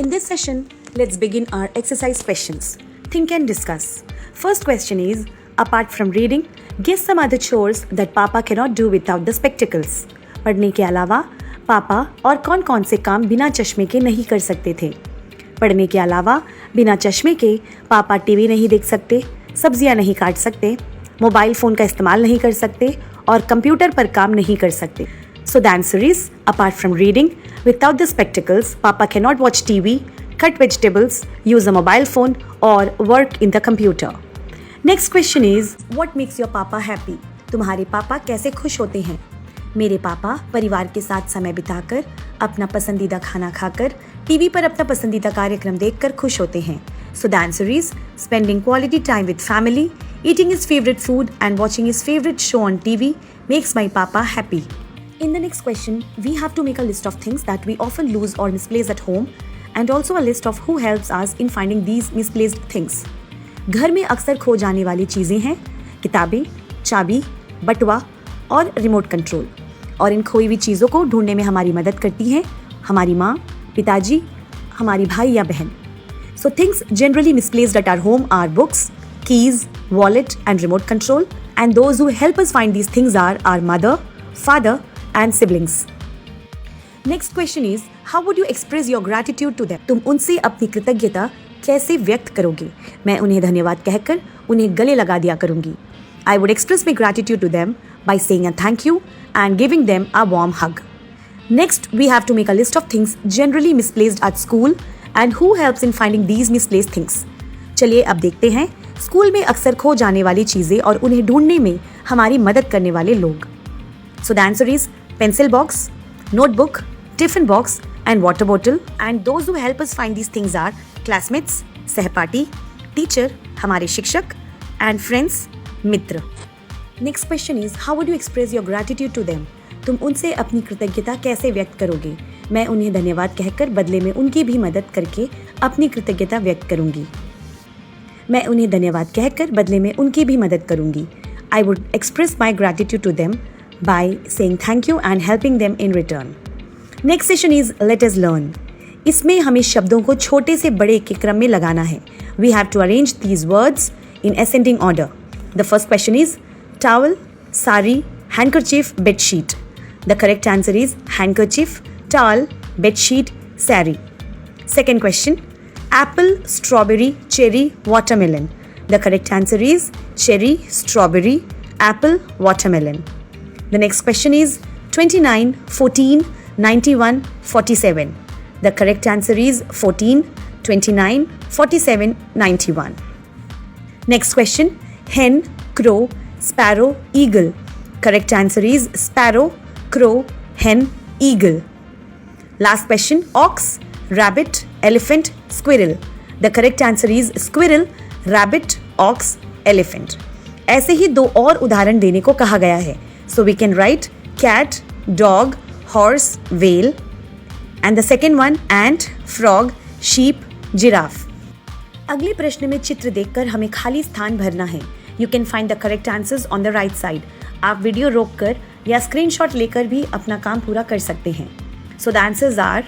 In this session, let's begin our exercise questions. Think and discuss. First question is, apart from reading, guess some other chores that Papa cannot do without the spectacles. पढ़ने के अलावा पापा और कौन कौन से काम बिना चश्मे के नहीं कर सकते थे? पढ़ने के अलावा बिना चश्मे के पापा टीवी नहीं देख सकते, सब्जियां नहीं काट सकते, मोबाइल फ़ोन का इस्तेमाल नहीं कर सकते और कंप्यूटर पर काम नहीं कर सकते. So the answer is, apart from reading, without the spectacles, Papa cannot watch TV, cut vegetables, use a mobile phone or work in the computer. Next question is, what makes your Papa happy? तुम्हारे पापा कैसे खुश होते हैं? मेरे पापा परिवार के साथ समय बिताकर, अपना पसंदीदा खाना खाकर, टीवी पर अपना पसंदीदा कार्यक्रम देखकर खुश होते हैं. So the answer is, spending quality time with family, eating his favorite food and watching his favorite show on TV makes my Papa happy. In the next question, we have to make a list of things that we often lose or misplace at home and also a list of who helps us in finding these misplaced things. घर में अक्सर खो जाने वाली चीज़ें हैं किताबें, चाबी, बटुआ और रिमोट कंट्रोल. और इन खोई हुई चीज़ों को ढूंढने में हमारी मदद करती हैं हमारी माँ, पिताजी, हमारी भाई या बहन. So things generally misplaced at our home are books, keys, wallet and remote control, and those who help us find these things are our mother, father and siblings. Next question is, how would you express your gratitude to them? तुम उनसे अपनी कृतज्ञता कैसे व्यक्त करोगे? मैं उन्हें धन्यवाद कहकर उन्हें गले लगा दिया करूंगी. I would express my gratitude to them by saying a thank you and giving them a warm hug. Next, we have to make a list of things generally misplaced at school and who helps in finding these misplaced things. चलिए अब देखते हैं school में अक्सर खो जाने वाली चीज़ें और उन्हें ढूंढने में हमारी मदद करने वाले लोग. So the answer is pencil box, notebook, tiffin box and water bottle, and those who help us find these things are classmates, सहपाठी, teacher, हमारे शिक्षक and friends, Mitra. Next question is, how would you express your gratitude to them? तुम उनसे अपनी कृतज्ञता कैसे व्यक्त करोगे? मैं उन्हें धन्यवाद कहकर बदले में उनकी भी मदद करके अपनी कृतज्ञता व्यक्त करूंगी. मैं उन्हें धन्यवाद कहकर बदले में उनकी भी मदद करूंगी. I would express my gratitude to them by saying thank you and helping them in return. Next session is let us learn. इसमें हमें शब्दों को छोटे से बड़े के क्रम में लगाना है. We have to arrange these words in ascending order. The first question is towel, sari, handkerchief, bedsheet. The correct answer is handkerchief, towel, bedsheet, sari. Second question, apple, strawberry, cherry, watermelon. The correct answer is cherry, strawberry, apple, watermelon. The next question is 29, 14, 91, 47. The correct answer is 14, 29, 47, 91. Next question, hen, crow, sparrow, eagle. Correct answer is sparrow, crow, hen, eagle. Last question, ox, rabbit, elephant, squirrel. The correct answer is squirrel, rabbit, ox, elephant. ऐसे ही दो और उदाहरण देने को कहा गया है. So we can write cat, dog, horse, whale, and the second one ant, frog, sheep, giraffe. अगले प्रश्न में चित्र देखकर हमें खाली स्थान भरना है. You can find the correct answers on the right side. आप वीडियो रोककर या स्क्रीनशॉट लेकर भी अपना काम पूरा कर सकते हैं. So the answers are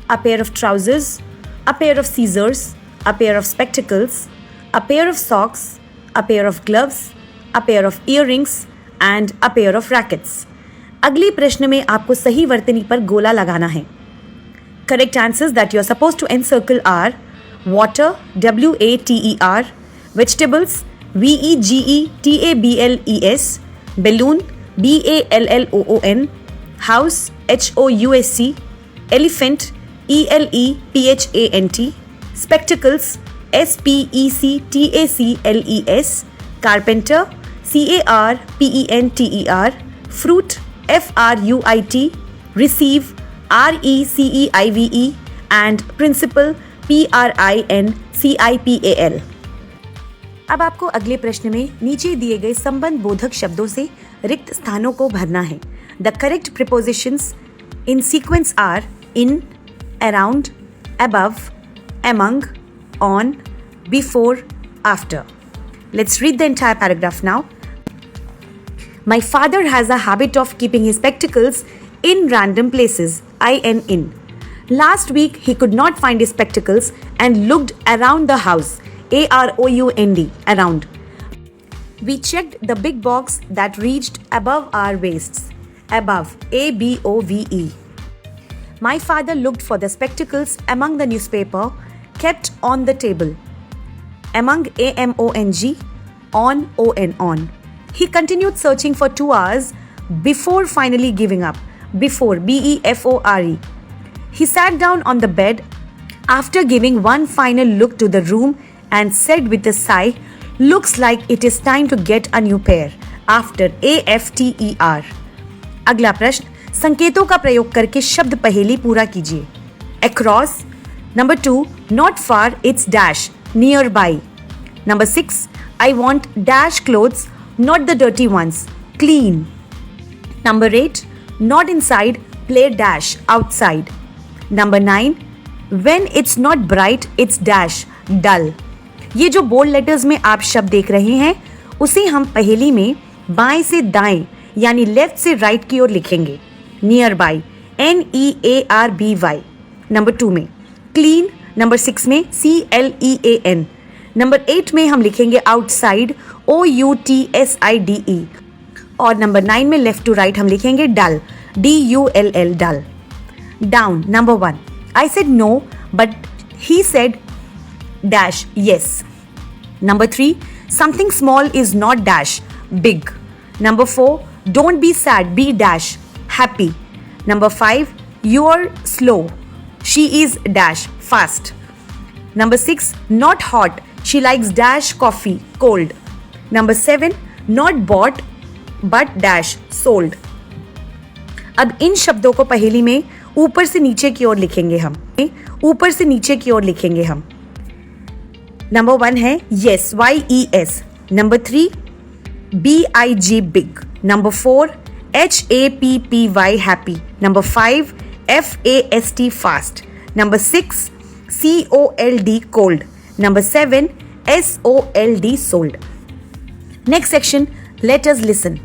a pair of trousers, a pair of scissors, a pair of spectacles, a pair of socks, a pair of gloves, a pair of earrings and a pair of rackets. अगले प्रश्न में आपको सही वर्तनी पर गोला लगाना है. Correct answers that you are supposed to encircle are water, water, vegetables, vegetable, balloon, balloon, house, house, elephant, elephant, spectacles, spectacles, carpenter, carpenter, fruit, fruit, receive, receive, and principal, principal. अब आपको अगले प्रश्न में नीचे दिए गए संबंध बोधक शब्दों से रिक्त स्थानों को भरना है. The correct prepositions in sequence are in, around, above, among, on, before, after. Let's read the entire paragraph now. My father has a habit of keeping his spectacles in random places. In. Last week, he could not find his spectacles and looked around the house. AROUND, around. We checked the big box that reached above our waists. Above, ABOVE. My father looked for the spectacles among the newspaper kept on the table. Among, AMONG, on. He continued searching for 2 hours before finally giving up. Before, BEFORE. He sat down on the bed after giving one final look to the room and said with a sigh, "Looks like it is time to get a new pair." After, AFTER. अगला प्रश्न, संकेतों का प्रयोग करके शब्द पहेली पूरा कीजिए. Across. Number 2, not far, it's dash, nearby. Number 6, I want dash clothes, not the dirty ones, clean. Number 8, not inside, play dash, outside. Number 9, when it's not bright, it's dash, dull. ये जो bold letters में आप शब्द देख रहे हैं उसे हम पहेली में बाएं से दाएं यानी लेफ्ट से राइट की ओर लिखेंगे. Near by, NEARBY. नंबर 2 में क्लीन, नंबर 6 में CLEAN. नंबर 8 में हम लिखेंगे आउटसाइड, OUTSIDE. और नंबर 9 में लेफ्ट टू राइट हम लिखेंगे dull, DULL, dull. Down, number 1, I said no, but he said dash, yes. Number 3, something small is not dash, big. Number 4, don't be sad, be dash, happy. Number 5, you're slow, she is dash, fast. Number 6, not hot, she likes dash coffee, cold. Number 7, not bought but dash, sold. अब इन शब्दों को पहेली में ऊपर से नीचे की ओर लिखेंगे हम. ऊपर से नीचे की ओर लिखेंगे हम. नंबर 1 है yes, YES. Number 3, BIG, big. Number 4, HAPPY, happy. Number 5, FAST, fast. Number 6, COLD, cold. Number 7, SOLD, sold. Next section, let us listen.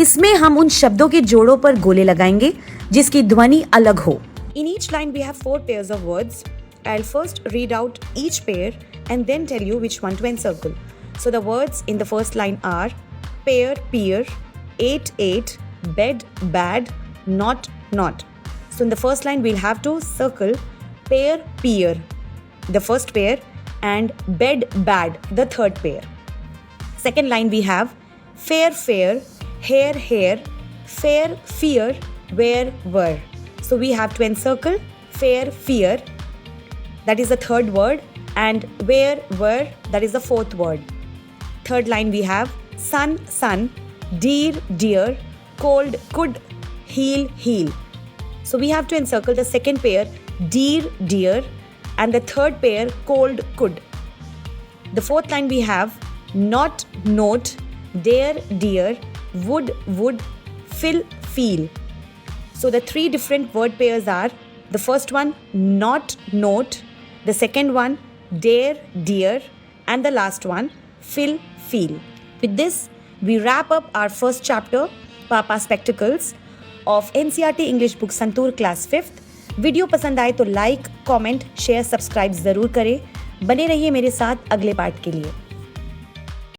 इसमें हम उन शब्दों के जोड़ों पर गोले लगाएंगे जिसकी ध्वनि अलग हो. In each line we have 4 pairs of words. I'll first read out each pair and then tell you which one to encircle. So the words in the first line are pair, peer, 8, bed, bad, not. So in the first line we'll have to circle pair, peer, the first pair, and bed, bad, the third pair. Second line we have fair, hair, fair, fear, where, were. So we have to encircle fair, fear, that is the third word, and where, were, that is the fourth word. Third line we have sun, dear, cold, could, heel. So we have to encircle the second pair dear, and the third pair cold, could. The fourth line we have not, note, dare, dear, would, fill, feel. So the 3 different word pairs are the first one not, note, the second one dare, dear, and the last one fill, feel. With this, we wrap up our first chapter, Papa Spectacles, of NCERT English book santoor class 5th. Video पसंद आए तो like, comment, share, subscribe ज़रूर करें. बने रहिए मेरे साथ अगले पार्ट के लिए.